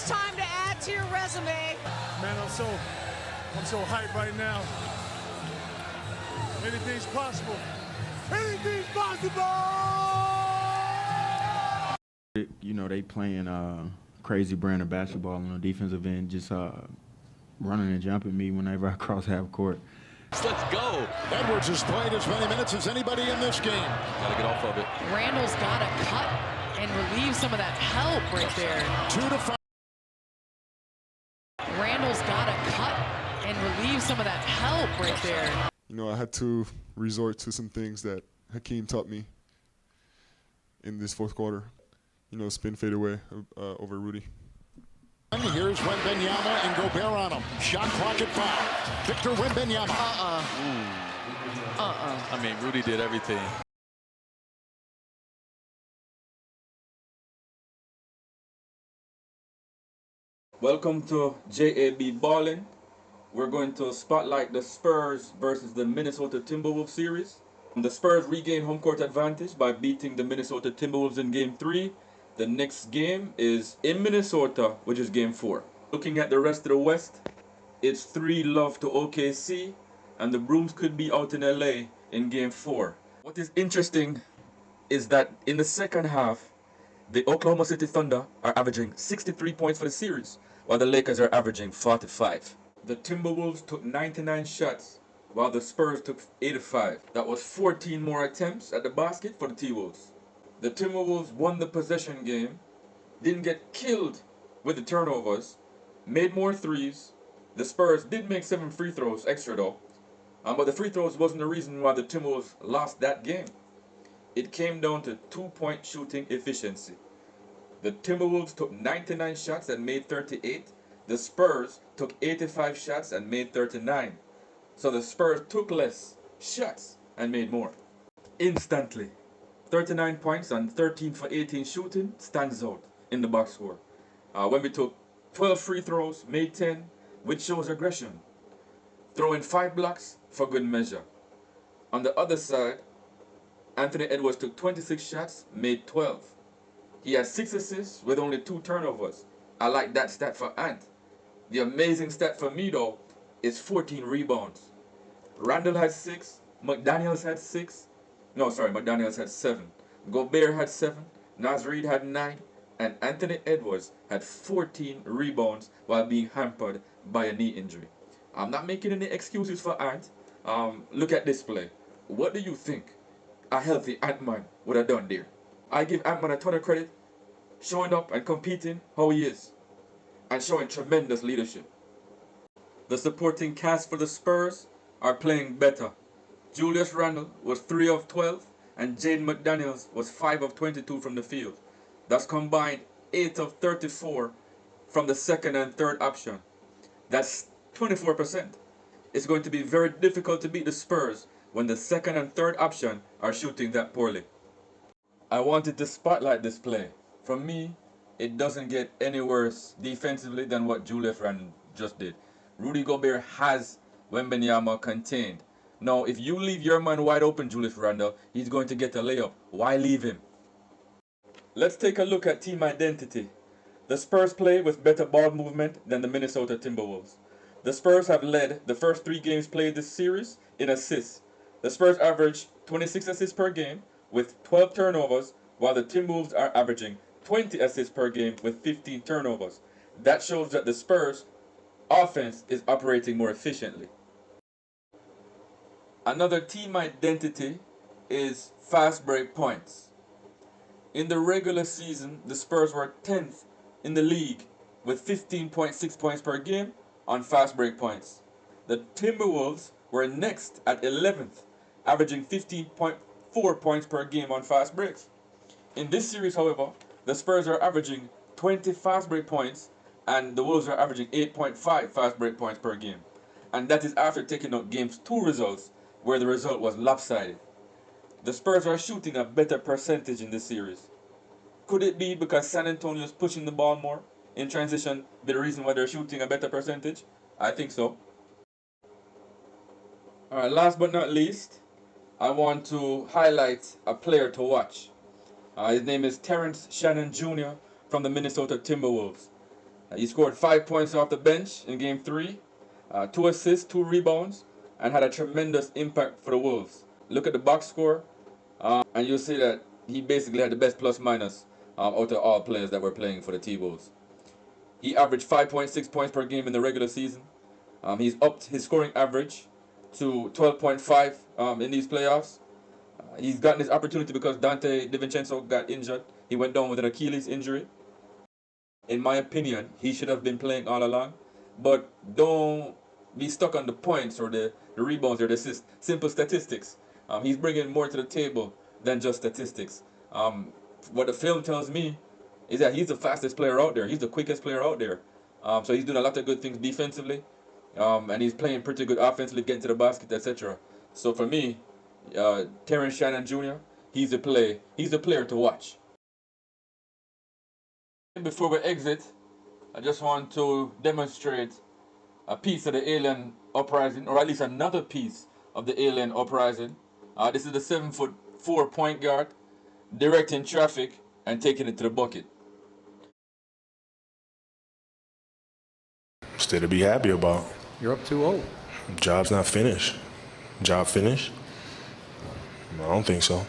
it's time to add to your resume. Man, I'm so hyped right now. Anything's possible. Anything's possible! You know, they playing crazy brand of basketball on the defensive end, just running and jumping me whenever I cross half court. Let's go. Edwards has played as many minutes as anybody in this game. Gotta get off of it. Randall's got to cut and relieve some of that help right there. 2 to 5. Randall's got to cut and relieve some of that help right there. You know, I had to resort to some things that Hakeem taught me in this fourth quarter. You know, spin fade away over Rudy. And here's Wembanyama and Gobert on him. Shot clock at 5. Victor Wembanyama. I mean, Rudy did everything. Welcome to J.A-B-BALLIN. We're going to spotlight the Spurs versus the Minnesota Timberwolves series. The Spurs regain home court advantage by beating the Minnesota Timberwolves in Game 3. The next game is in Minnesota, which is Game 4. Looking at the rest of the West, it's 3-0 to OKC, and the Brooms could be out in LA in Game 4. What is interesting is that in the second half, the Oklahoma City Thunder are averaging 63 points for the series, while the Lakers are averaging 45. The Timberwolves took 99 shots, while the Spurs took 85. That was 14 more attempts at the basket for the T-Wolves. The Timberwolves won the possession game, didn't get killed with the turnovers, made more threes. The Spurs did make 7 free throws extra though, but the free throws wasn't the reason why the Timberwolves lost that game. It came down to 2-point shooting efficiency. The Timberwolves took 99 shots and made 38. The Spurs took 85 shots and made 39. So the Spurs took less shots and made more. Instantly. 39 points and 13 for 18 shooting stands out in the box score. When we took 12 free throws, made 10, which shows aggression. Throwing 5 blocks for good measure. On the other side, Anthony Edwards took 26 shots, made 12. He had 6 assists with only 2 turnovers. I like that stat for Ant. The amazing stat for me though is 14 rebounds. Randall had 6, McDaniels had 6. No, sorry, McDaniels had 7. Gobert had 7, Naz Reid had 9, and Anthony Edwards had 14 rebounds while being hampered by a knee injury. I'm not making any excuses for Ant. Look at this play. What do you think a healthy Ant-Man would have done there? I give Ant-Man a ton of credit, showing up and competing how he is, and showing tremendous leadership. The supporting cast for the Spurs are playing better. Julius Randle was 3 of 12, and Jaden McDaniels was 5 of 22 from the field. That's combined 8 of 34 from the second and third option. That's 24%. It's going to be very difficult to beat the Spurs when the second and third option are shooting that poorly. I wanted to spotlight this play. For me, it doesn't get any worse defensively than what Julius Randle just did. Rudy Gobert has Wembanyama contained. Now, if you leave your man wide open, Julius Randle, he's going to get a layup. Why leave him? Let's take a look at team identity. The Spurs play with better ball movement than the Minnesota Timberwolves. The Spurs have led the first 3 games played this series in assists. The Spurs average 26 assists per game with 12 turnovers, while the Timberwolves are averaging 20 assists per game with 15 turnovers. That shows that the Spurs' offense is operating more efficiently. Another team identity is fast break points. In the regular season, the Spurs were 10th in the league with 15.6 points per game on fast break points. The Timberwolves were next at 11th, averaging 15.4 points per game on fast breaks. In this series, however, the Spurs are averaging 20 fast break points and the Wolves are averaging 8.5 fast break points per game. And that is after taking out Games 2 results, where the result was lopsided. The Spurs are shooting a better percentage in this series. Could it be because San Antonio is pushing the ball more in transition, the reason why they're shooting a better percentage? I think so. Alright, last but not least, I want to highlight a player to watch. His name is Terrence Shannon Jr. from the Minnesota Timberwolves. He scored 5 points off the bench in Game 3, 2 assists, 2 rebounds, and had a tremendous impact for the Wolves. Look at the box score, and you'll see that he basically had the best plus-minus out of all players that were playing for the T-Wolves. He averaged 5.6 points per game in the regular season. He's upped his scoring average to 12.5 in these playoffs. He's gotten his opportunity because Dante DiVincenzo got injured. He went down with an Achilles injury. In my opinion, he should have been playing all along. But don't be stuck on the points or the rebounds or the assists. Simple statistics. He's bringing more to the table than just statistics. What the film tells me is that he's the fastest player out there. He's the quickest player out there. So he's doing a lot of good things defensively. And he's playing pretty good offensively, getting to the basket, etc. So for me, Terrence Shannon Jr., he's the player to watch. Before we exit, I just want to demonstrate a piece of the Alien Uprising, or at least another piece of the Alien Uprising. This is the 7'4" point guard directing traffic and taking it to the bucket. Still to be happy about. You're up 2-0. Job's not finished. Job finished? I don't think so.